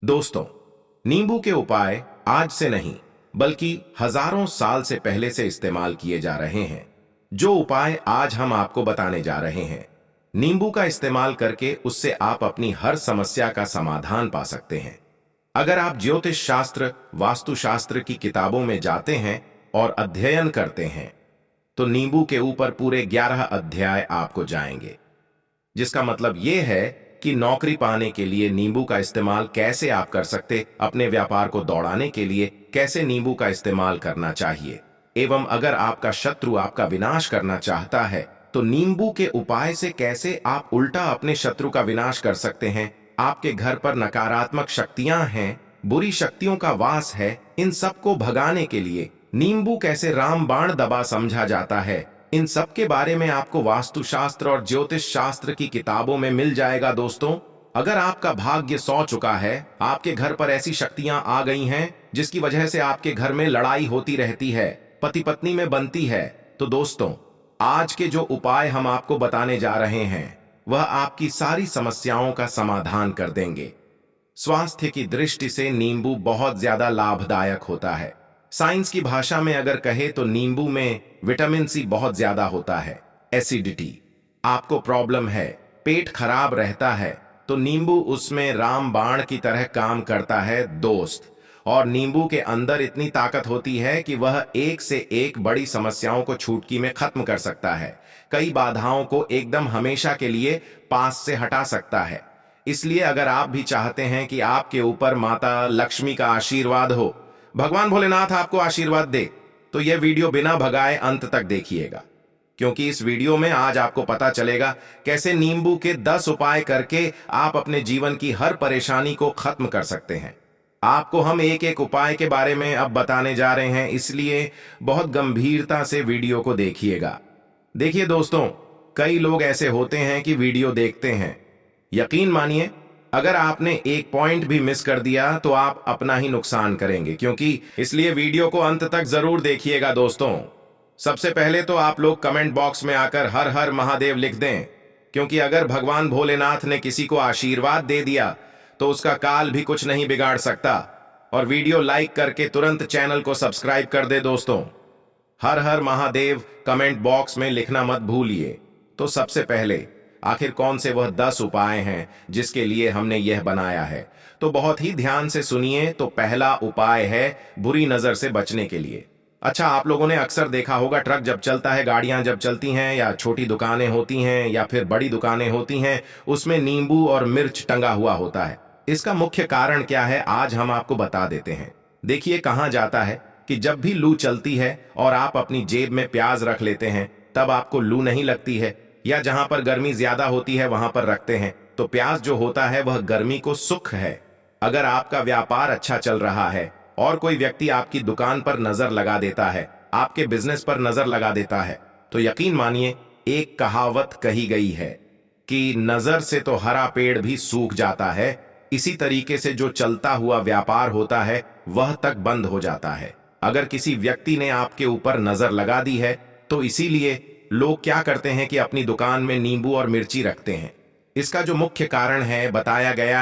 दोस्तों, नींबू के उपाय आज से नहीं बल्कि हजारों साल से पहले से इस्तेमाल किए जा रहे हैं। जो उपाय आज हम आपको बताने जा रहे हैं, नींबू का इस्तेमाल करके उससे आप अपनी हर समस्या का समाधान पा सकते हैं। अगर आप ज्योतिष शास्त्र, वास्तुशास्त्र की किताबों में जाते हैं और अध्ययन करते हैं, तो नींबू के ऊपर पूरे 11 अध्याय आपको जाएंगे। जिसका मतलब यह है कि नौकरी पाने के लिए नींबू का इस्तेमाल कैसे आप कर सकते, अपने व्यापार को दौड़ाने के लिए कैसे नींबू का इस्तेमाल करना चाहिए, एवं अगर आपका शत्रु आपका विनाश करना चाहता है तो नींबू के उपाय से कैसे आप उल्टा अपने शत्रु का विनाश कर सकते हैं। आपके घर पर नकारात्मक शक्तियां हैं, बुरी शक्तियों का वास है, इन सबको भगाने के लिए नींबू कैसे रामबाण दवा समझा जाता है, इन सब के बारे में आपको वास्तुशास्त्र और ज्योतिष शास्त्र की किताबों में मिल जाएगा। दोस्तों, अगर आपका भाग्य सो चुका है, आपके घर पर ऐसी शक्तियां आ गई हैं जिसकी वजह से आपके घर में लड़ाई होती रहती है, पति पत्नी में बनती है, तो दोस्तों, आज के जो उपाय हम आपको बताने जा रहे हैं वह आपकी सारी समस्याओं का समाधान कर देंगे। स्वास्थ्य की दृष्टि से नींबू बहुत ज्यादा लाभदायक होता है। साइंस की भाषा में अगर कहे तो नींबू में विटामिन सी बहुत ज्यादा होता है। एसिडिटी, आपको प्रॉब्लम है, पेट खराब रहता है, तो नींबू उसमें रामबाण की तरह काम करता है दोस्त। और नींबू के अंदर इतनी ताकत होती है कि वह एक से एक बड़ी समस्याओं को चुटकी में खत्म कर सकता है, कई बाधाओं को एकदम हमेशा के लिए पास से हटा सकता है। इसलिए अगर आप भी चाहते हैं कि आपके ऊपर माता लक्ष्मी का आशीर्वाद हो, भगवान भोलेनाथ आपको आशीर्वाद दे, तो यह वीडियो बिना भगाए अंत तक देखिएगा, क्योंकि इस वीडियो में आज आपको पता चलेगा कैसे नींबू के 10 उपाय करके आप अपने जीवन की हर परेशानी को खत्म कर सकते हैं। आपको हम एक एक उपाय के बारे में अब बताने जा रहे हैं, इसलिए बहुत गंभीरता से वीडियो को देखिएगा। देखिए दोस्तों, कई लोग ऐसे होते हैं कि वीडियो देखते हैं, यकीन मानिए अगर आपने एक पॉइंट भी मिस कर दिया तो आप अपना ही नुकसान करेंगे, क्योंकि इसलिए वीडियो को अंत तक जरूर देखिएगा। दोस्तों, सबसे पहले तो आप लोग कमेंट बॉक्स में आकर हर हर महादेव लिख दें, क्योंकि अगर भगवान भोलेनाथ ने किसी को आशीर्वाद दे दिया तो उसका काल भी कुछ नहीं बिगाड़ सकता। और वीडियो लाइक करके तुरंत चैनल को सब्सक्राइब कर दे। दोस्तों, हर हर महादेव कमेंट बॉक्स में लिखना मत भूलिए। तो सबसे पहले आखिर कौन से वह 10 उपाय हैं जिसके लिए हमने यह बनाया है, तो बहुत ही ध्यान से सुनिए। तो पहला उपाय है बुरी नजर से बचने के लिए। अच्छा, आप लोगों ने अक्सर देखा होगा, ट्रक जब चलता है, गाड़ियां जब चलती हैं, या छोटी दुकानें होती हैं या फिर बड़ी दुकानें होती हैं, उसमें नींबू और मिर्च टंगा हुआ होता है। इसका मुख्य कारण क्या है, आज हम आपको बता देते हैं। देखिए, कहा जाता है कि जब भी लू चलती है और आप अपनी जेब में प्याज रख लेते हैं, तब आपको लू नहीं लगती है, या जहां पर गर्मी ज्यादा होती है वहां पर रखते हैं, तो प्याज जो होता है वह गर्मी को सुख है। अगर आपका व्यापार अच्छा चल रहा है और कोई व्यक्ति आपकी दुकान पर नजर लगा देता है, आपके बिजनेस पर नजर लगा देता है, तो यकीन मानिए एक कहावत कही गई है कि नजर से तो हरा पेड़ भी सूख जाता है, इसी तरीके से जो चलता हुआ व्यापार होता है वह तक बंद हो जाता है। अगर किसी व्यक्ति ने आपके ऊपर नजर लगा दी है, तो इसीलिए लोग क्या करते हैं कि अपनी दुकान में नींबू और मिर्ची रखते हैं। इसका जो मुख्य कारण है, बताया गया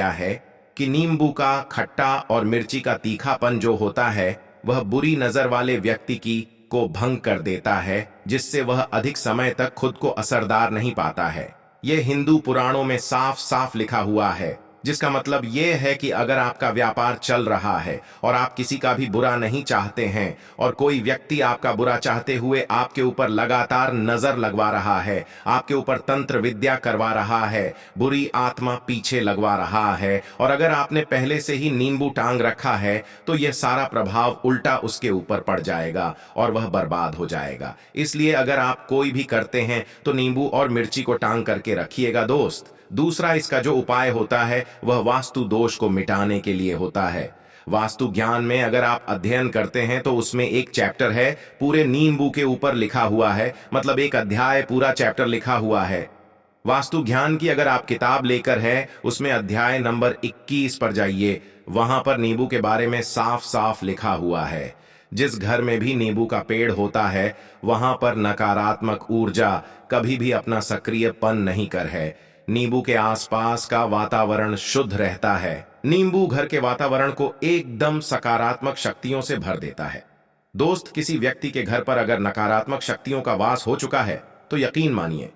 है कि नींबू का खट्टा और मिर्ची का तीखापन जो होता है वह बुरी नजर वाले व्यक्ति की को भंग कर देता है, जिससे वह अधिक समय तक खुद को असरदार नहीं पाता है। यह हिंदू पुराणों में साफ साफ लिखा हुआ है, जिसका मतलब यह है कि अगर आपका व्यापार चल रहा है और आप किसी का भी बुरा नहीं चाहते हैं, और कोई व्यक्ति आपका बुरा चाहते हुए आपके ऊपर लगातार नजर लगवा रहा है, आपके ऊपर तंत्र विद्या करवा रहा है, बुरी आत्मा पीछे लगवा रहा है, और अगर आपने पहले से ही नींबू टांग रखा है, तो यह सारा प्रभाव उल्टा उसके ऊपर पड़ जाएगा और वह बर्बाद हो जाएगा। इसलिए अगर आप कोई भी करते हैं तो नींबू और मिर्ची को टांग करके रखिएगा दोस्त। दूसरा इसका जो उपाय होता है वह वास्तु दोष को मिटाने के लिए होता है। वास्तु ज्ञान में अगर आप अध्ययन करते हैं तो उसमें एक चैप्टर है, पूरे नींबू के ऊपर लिखा हुआ है, मतलब एक अध्याय पूरा चैप्टर लिखा हुआ है। वास्तु ज्ञान की अगर आप किताब लेकर है, उसमें अध्याय नंबर 21 पर जाइए, वहां पर नींबू के बारे में साफ साफ लिखा हुआ है। जिस घर में भी नींबू का पेड़ होता है वहां पर नकारात्मक ऊर्जा कभी भी अपना सक्रियपन नहीं कर है। नींबू के आसपास का वातावरण शुद्ध रहता है। नींबू घर के वातावरण को एकदम सकारात्मक शक्तियों से भर देता है। दोस्त, किसी व्यक्ति के घर पर अगर नकारात्मक शक्तियों का वास हो चुका है तो यकीन मानिए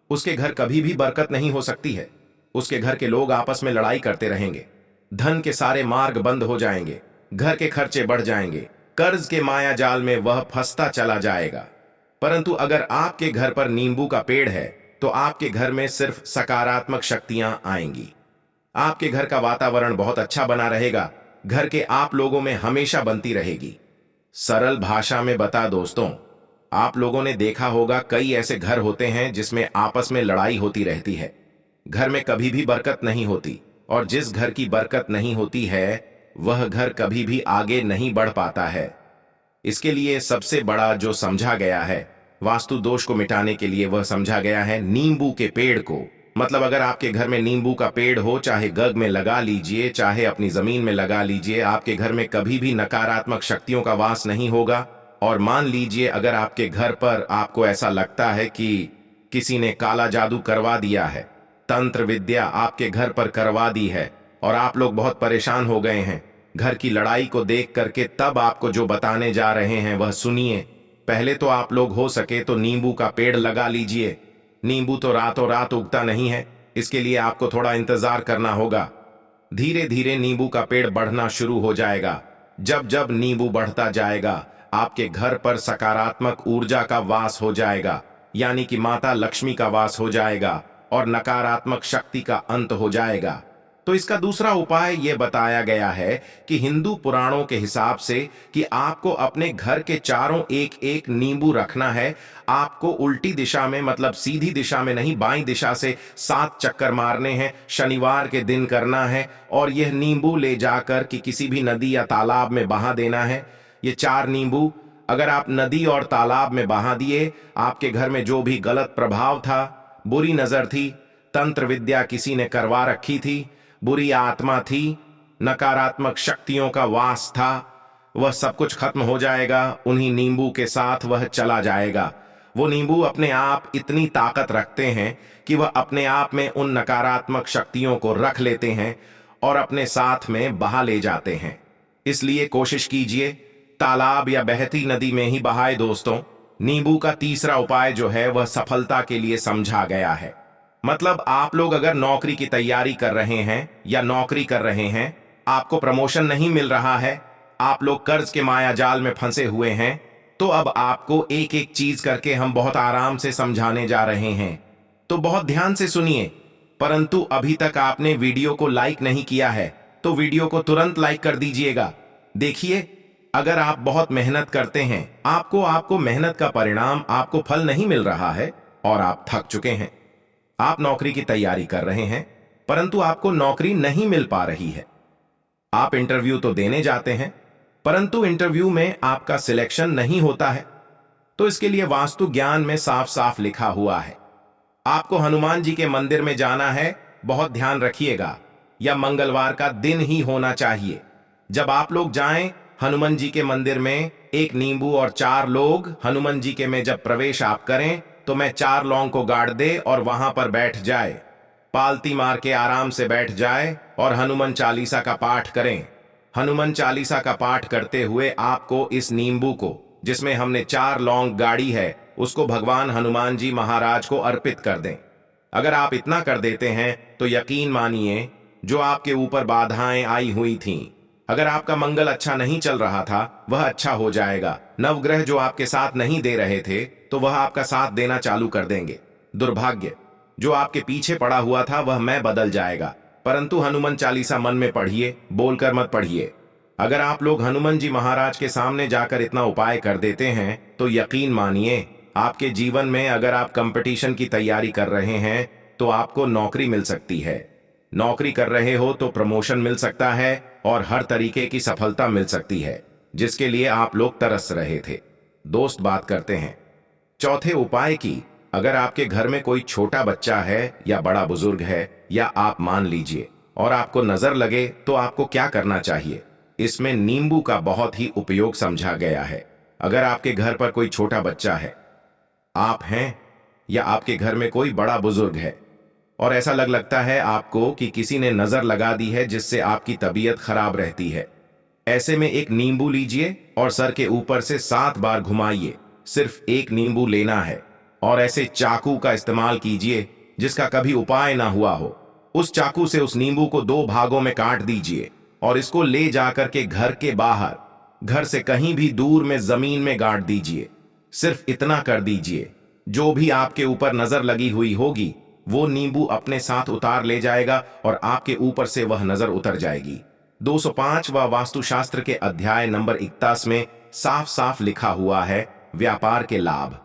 उसके घर कभी भी बरकत नहीं हो सकती है। उसके घर के लोग आपस में लड़ाई करते रहेंगे, धन के सारे मार्ग बंद हो जाएंगे, घर के खर्चे बढ़ जाएंगे, कर्ज के माया जाल में वह फंसता चला जाएगा। परंतु अगर आपके घर पर नींबू का पेड़ है तो आपके घर में सिर्फ सकारात्मक शक्तियां आएंगी। आपके घर का वातावरण बहुत अच्छा बना रहेगा, घर के आप लोगों में हमेशा बनती रहेगी। सरल भाषा में बता दोस्तों, आप लोगों ने देखा होगा कई ऐसे घर होते हैं जिसमें आपस में लड़ाई होती रहती है। घर में कभी भी बरकत नहीं होती, और जिस घर की बरकत नहीं होती है वह घर कभी भी आगे नहीं बढ़ पाता है। इसके लिए सबसे बड़ा जो समझा गया है वास्तु दोष को मिटाने के लिए, वह समझा गया है नींबू के पेड़ को। मतलब अगर आपके घर में नींबू का पेड़ हो, चाहे गग में लगा लीजिए चाहे अपनी जमीन में लगा लीजिए, आपके घर में कभी भी नकारात्मक शक्तियों का वास नहीं होगा। और मान लीजिए अगर आपके घर पर आपको ऐसा लगता है कि किसी ने काला जादू करवा दिया है, तंत्र विद्या आपके घर पर करवा दी है और आप लोग बहुत परेशान हो गए हैं घर की लड़ाई को देख करके, तब आपको जो बताने जा रहे हैं वह सुनिए। पहले तो आप लोग हो सके तो नींबू का पेड़ लगा लीजिए। नींबू तो रातों रात उगता नहीं है, इसके लिए आपको थोड़ा इंतजार करना होगा। धीरे धीरे नींबू का पेड़ बढ़ना शुरू हो जाएगा। जब जब नींबू बढ़ता जाएगा आपके घर पर सकारात्मक ऊर्जा का वास हो जाएगा, यानी कि माता लक्ष्मी का वास हो जाएगा और नकारात्मक शक्ति का अंत हो जाएगा। तो इसका दूसरा उपाय यह बताया गया है कि हिंदू पुराणों के हिसाब से कि आपको अपने घर के चारों एक एक नींबू रखना है। आपको उल्टी दिशा में, मतलब सीधी दिशा में नहीं, बाईं दिशा से 7 चक्कर मारने हैं। शनिवार के दिन करना है और यह नींबू ले जाकर कि किसी भी नदी या तालाब में बहा देना है। ये 4 नींबू अगर आप नदी और तालाब में बहा दिए, आपके घर में जो भी गलत प्रभाव था, बुरी नजर थी, तंत्र विद्या किसी ने करवा रखी थी, बुरी आत्मा थी, नकारात्मक शक्तियों का वास था, वह सब कुछ खत्म हो जाएगा। उन्हीं नींबू के साथ वह चला जाएगा। वो नींबू अपने आप इतनी ताकत रखते हैं कि वह अपने आप में उन नकारात्मक शक्तियों को रख लेते हैं और अपने साथ में बहा ले जाते हैं। इसलिए कोशिश कीजिए तालाब या बहती नदी में ही बहाए दोस्तों। नींबू का तीसरा उपाय जो है वह सफलता के लिए समझा गया है। मतलब आप लोग अगर नौकरी की तैयारी कर रहे हैं या नौकरी कर रहे हैं, आपको प्रमोशन नहीं मिल रहा है, आप लोग कर्ज के माया जाल में फंसे हुए हैं, तो अब आपको एक एक चीज करके हम बहुत आराम से समझाने जा रहे हैं। तो बहुत ध्यान से सुनिए। परंतु अभी तक आपने वीडियो को लाइक नहीं किया है तो वीडियो को तुरंत लाइक कर दीजिएगा। देखिए, अगर आप बहुत मेहनत करते हैं, आपको मेहनत का परिणाम, आपको फल नहीं मिल रहा है और आप थक चुके हैं, आप नौकरी की तैयारी कर रहे हैं परंतु आपको नौकरी नहीं मिल पा रही है, आप इंटरव्यू तो देने जाते हैं परंतु इंटरव्यू में आपका सिलेक्शन नहीं होता है, तो इसके लिए वास्तु ज्ञान में साफ साफ लिखा हुआ है आपको हनुमान जी के मंदिर में जाना है। बहुत ध्यान रखिएगा, या मंगलवार का दिन ही होना चाहिए। जब आप लोग जाएं हनुमान जी के मंदिर में, एक नींबू और 4 लोग हनुमान जी के में जब प्रवेश आप करें तो मैं 4 लौंग को गाड़ दे और वहां पर बैठ जाए, पालती मार के आराम से बैठ जाए और हनुमान चालीसा का पाठ करें। हनुमान चालीसा का पाठ करते हुए आपको इस नींबू को, जिसमें हमने 4 लौंग गाड़ी है, उसको भगवान हनुमान जी महाराज को अर्पित कर दें। अगर आप इतना कर देते हैं तो यकीन मानिए जो आपके ऊपर बाधाएं आई हुई थीं, अगर आपका मंगल अच्छा नहीं चल रहा था वह अच्छा हो जाएगा। नवग्रह जो आपके साथ नहीं दे रहे थे तो वह आपका साथ देना चालू कर देंगे। दुर्भाग्य जो आपके पीछे पड़ा हुआ था वह मैं बदल जाएगा। परंतु हनुमान चालीसा मन में पढ़िए, बोलकर मत पढ़िए। अगर आप लोग हनुमान जी महाराज के सामने जाकर इतना उपाय कर देते हैं तो यकीन मानिए आपके जीवन में, अगर आप कंपटीशन की तैयारी कर रहे हैं तो आपको नौकरी मिल सकती है। नौकरी कर रहे हो तो प्रमोशन मिल सकता है और हर तरीके की सफलता मिल सकती है जिसके लिए आप लोग तरस रहे थे। दोस्त, बात करते हैं चौथे उपाय की। अगर आपके घर में कोई छोटा बच्चा है या बड़ा बुजुर्ग है, या आप मान लीजिए और आपको नजर लगे, तो आपको क्या करना चाहिए। इसमें नींबू का बहुत ही उपयोग समझा गया है। अगर आपके घर पर कोई छोटा बच्चा है, आप हैं, या आपके घर में कोई बड़ा बुजुर्ग है, और ऐसा लगता है आपको कि किसी ने नजर लगा दी है, जिससे आपकी तबीयत खराब रहती है। ऐसे में एक नींबू लीजिए और सर के ऊपर से 7 बार घुमाइए। सिर्फ एक नींबू लेना है और ऐसे चाकू का इस्तेमाल कीजिए जिसका कभी उपाय ना हुआ हो। उस चाकू से उस नींबू को 2 भागों में काट दीजिए और इसको ले जाकर के घर के बाहर, घर से कहीं भी दूर में जमीन में गाड़ दीजिए। सिर्फ इतना कर दीजिए, जो भी आपके ऊपर नजर लगी हुई होगी वो नींबू अपने साथ उतार ले जाएगा और आपके ऊपर से वह नजर उतर जाएगी। 205वां वास्तुशास्त्र के अध्याय नंबर 21 में साफ साफ लिखा हुआ है व्यापार के लाभ,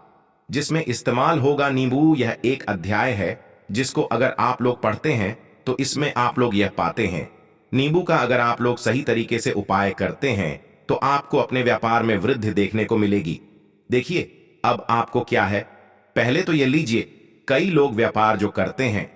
जिसमें इस्तेमाल होगा नींबू। यह एक अध्याय है जिसको अगर आप लोग पढ़ते हैं तो इसमें आप लोग यह पाते हैं, नींबू का अगर आप लोग सही तरीके से उपाय करते हैं तो आपको अपने व्यापार में वृद्धि देखने को मिलेगी। देखिए अब आपको क्या है, पहले तो ये लीजिए, कई लोग व्यापार जो करते हैं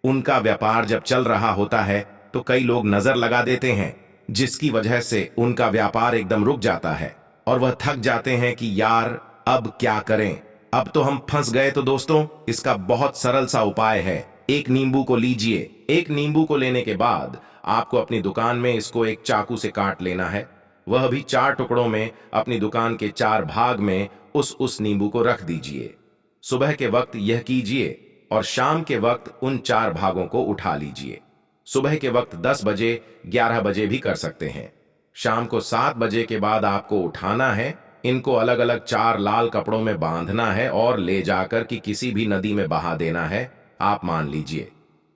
उनका व्यापार जब चल रहा होता है तो कई लोग नजर लगा देते हैं, जिसकी वजह से उनका व्यापार एकदम रुक जाता है और वह थक जाते हैं कि यार अब क्या करें, अब तो हम फंस गए। तो दोस्तों, इसका बहुत सरल सा उपाय है, एक नींबू को लीजिए। एक नींबू को लेने के बाद आपको अपनी दुकान में इसको एक चाकू से काट लेना है, वह भी 4 टुकड़ों में। अपनी दुकान के 4 भाग में उस नींबू को रख दीजिए। सुबह के वक्त यह कीजिए और शाम के वक्त उन 4 भागों को उठा लीजिए। सुबह के वक्त 10 बजे, 11 बजे भी कर सकते हैं। शाम को 7 बजे के बाद आपको उठाना है, इनको अलग अलग 4 लाल कपड़ों में बांधना है और ले जाकर कि किसी भी नदी में बहा देना है। आप मान लीजिए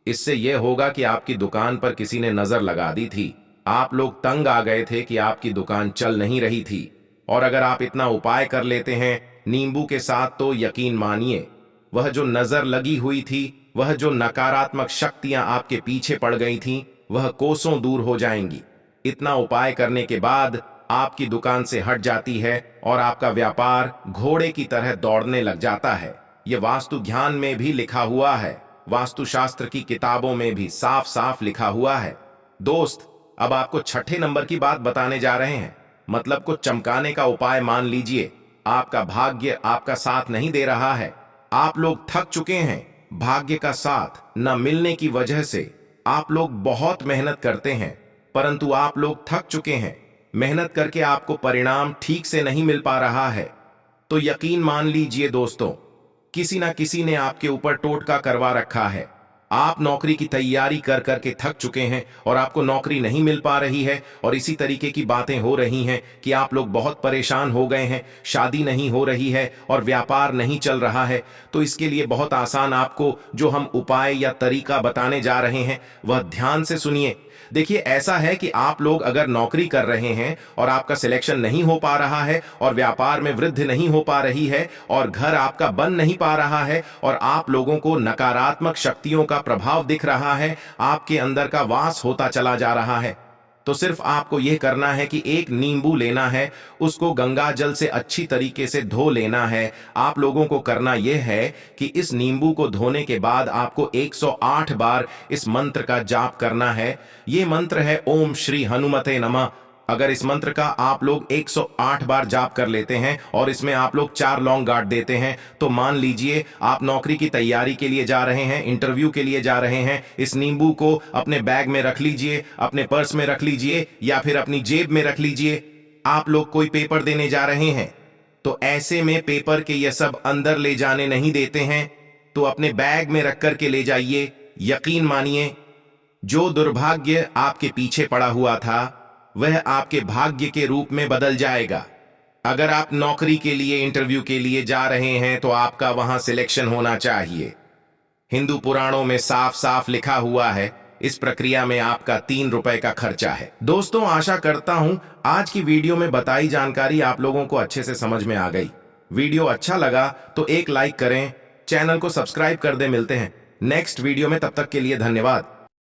इससे यह होगा कि आपकी दुकान पर किसी ने नजर लगा दी थी, आप लोग तंग आ गए थे कि आपकी दुकान चल नहीं रही थी, और अगर आप इतना उपाय कर लेते हैं नींबू के साथ तो यकीन मानिए वह जो नजर लगी हुई थी, वह जो नकारात्मक शक्तियां आपके पीछे पड़ गई थीं, वह कोसों दूर हो जाएंगी। इतना उपाय करने के बाद आपकी दुकान से हट जाती है और आपका व्यापार घोड़े की तरह दौड़ने लग जाता है। यह वास्तु ज्ञान में भी लिखा हुआ है, वास्तुशास्त्र की किताबों में भी साफ साफ लिखा हुआ है। दोस्त, अब आपको 6ठे नंबर की बात बताने जा रहे हैं, मतलब को चमकाने का उपाय। मान लीजिए आपका भाग्य आपका साथ नहीं दे रहा है, आप लोग थक चुके हैं, भाग्य का साथ न मिलने की वजह से आप लोग बहुत मेहनत करते हैं परंतु आप लोग थक चुके हैं, मेहनत करके आपको परिणाम ठीक से नहीं मिल पा रहा है। तो यकीन मान लीजिए दोस्तों, किसी ना किसी ने आपके ऊपर टोटका करवा रखा है। आप नौकरी की तैयारी कर करके थक चुके हैं और आपको नौकरी नहीं मिल पा रही है, और इसी तरीके की बातें हो रही हैं कि आप लोग बहुत परेशान हो गए हैं, शादी नहीं हो रही है और व्यापार नहीं चल रहा है। तो इसके लिए बहुत आसान आपको जो हम उपाय या तरीका बताने जा रहे हैं वह ध्यान से सुनिए। देखिए ऐसा है कि आप लोग अगर नौकरी कर रहे हैं और आपका सिलेक्शन नहीं हो पा रहा है और व्यापार में वृद्धि नहीं हो पा रही है और घर आपका बन नहीं पा रहा है और आप लोगों को नकारात्मक शक्तियों का प्रभाव दिख रहा है, आपके अंदर का वास होता चला जा रहा है, तो सिर्फ आपको यह करना है कि एक नींबू लेना है, उसको गंगा जल से अच्छी तरीके से धो लेना है। आप लोगों को करना यह है कि इस नींबू को धोने के बाद आपको 108 बार इस मंत्र का जाप करना है। यह मंत्र है ओम श्री हनुमते नमः। अगर इस मंत्र का आप लोग 108 बार जाप कर लेते हैं और इसमें आप लोग 4 लौंग गाड़ देते हैं, तो मान लीजिए आप नौकरी की तैयारी के लिए जा रहे हैं, इंटरव्यू के लिए जा रहे हैं। इस नींबू को अपने बैग में रख लीजिए, अपने पर्स में रख लीजिए या फिर अपनी जेब में रख लीजिए। आप लोग कोई पेपर देने जा रहे हैं तो ऐसे में पेपर के ये सब अंदर ले जाने नहीं देते हैं, तो अपने बैग में रख कर के ले जाइए। यकीन मानिए जो दुर्भाग्य आपके पीछे पड़ा हुआ था वह आपके भाग्य के रूप में बदल जाएगा। अगर आप नौकरी के लिए, इंटरव्यू के लिए जा रहे हैं तो आपका वहां सिलेक्शन होना चाहिए। हिंदू पुराणों में साफ साफ लिखा हुआ है, इस प्रक्रिया में आपका 3 रुपए का खर्चा है। दोस्तों, आशा करता हूं आज की वीडियो में बताई जानकारी आप लोगों को अच्छे से समझ में आ गई। वीडियो अच्छा लगा तो एक लाइक करें, चैनल को सब्सक्राइब कर दें। मिलते हैं नेक्स्ट वीडियो में, तब तक के लिए धन्यवाद।